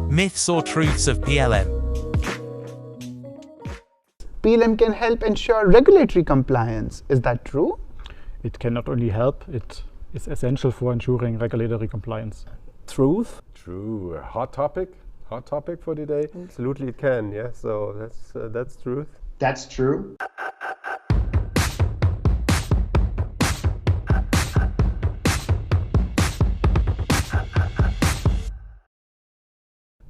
Myths or truths of PLM. PLM can help ensure regulatory compliance. Is that true? It can not only help, it is essential for ensuring regulatory compliance. Truth? True. Hot topic for today. Absolutely it can, yeah. So that's truth. That's true.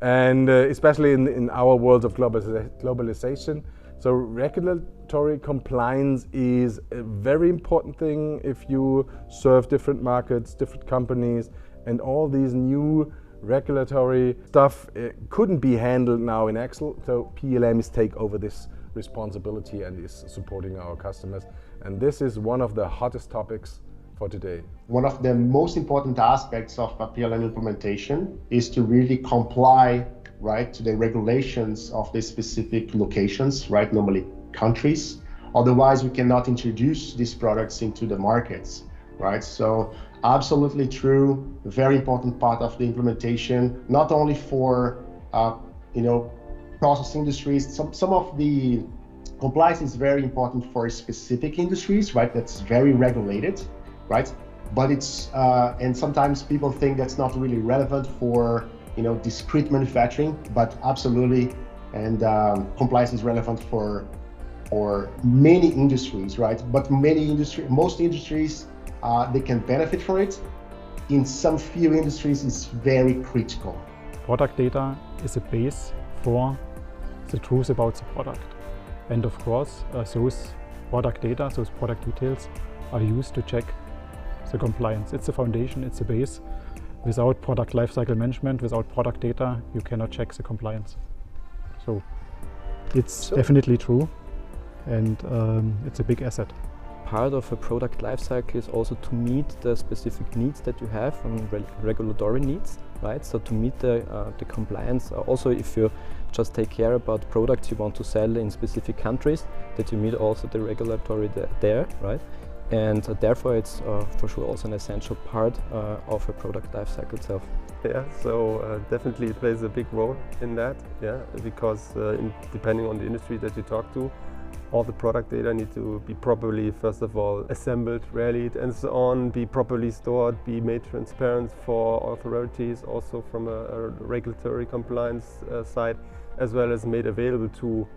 And especially in our world of globalization. So regulatory compliance is a very important thing if you serve different markets, different companies, and all these new regulatory stuff couldn't be handled now in Excel. So PLM is take over this responsibility and is supporting our customers. And this is one of the hottest topics for today. One of the most important aspects of a PLM implementation is to really comply, right, to the regulations of the specific locations, right, normally countries. Otherwise, we cannot introduce these products into the markets, right? So absolutely true, very important part of the implementation, not only for, process industries. Some of the compliance is very important for specific industries, right? That's very regulated, right? But it's, and sometimes people think that's not really relevant for, discrete manufacturing, but absolutely, and compliance is relevant for many industries, right? But most industries, they can benefit from it. In some few industries, it's very critical. Product data is a base for the truth about the product. And of course, those product data, those product details are used to check the compliance. It's the foundation, it's the base. Without product lifecycle management, without product data, you cannot check the compliance. So it's definitely true, and it's a big asset. Part of a product lifecycle is also to meet the specific needs that you have and regulatory needs, right? So to meet the compliance, also if you just take care about products you want to sell in specific countries, that you meet also the regulatory there, right? And therefore it's for sure also an essential part of a product lifecycle itself. Yeah, so definitely it plays a big role in that, yeah, because depending on the industry that you talk to, all the product data need to be properly, first of all, assembled, rallied and so on, be properly stored, be made transparent for authorities, also from a regulatory compliance side, as well as made available to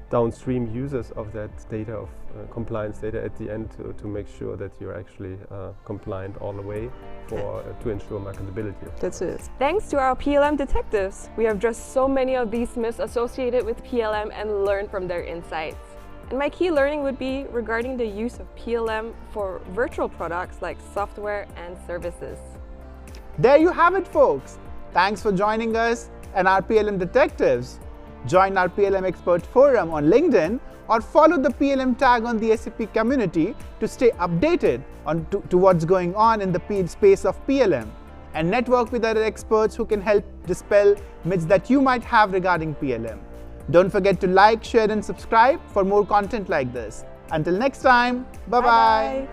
downstream users of that data, of compliance data at the end, to make sure that you're actually compliant all the way to ensure marketability. That's it. Thanks to our PLM detectives, we have addressed so many of these myths associated with PLM and learned from their insights. And my key learning would be regarding the use of PLM for virtual products like software and services. There you have it, folks. Thanks for joining us and our PLM detectives. Join our PLM Expert Forum on LinkedIn or follow the PLM tag on the SAP community to stay updated on to what's going on in the space of PLM, and network with other experts who can help dispel myths that you might have regarding PLM. Don't forget to like, share and subscribe for more content like this. Until next time, bye-bye.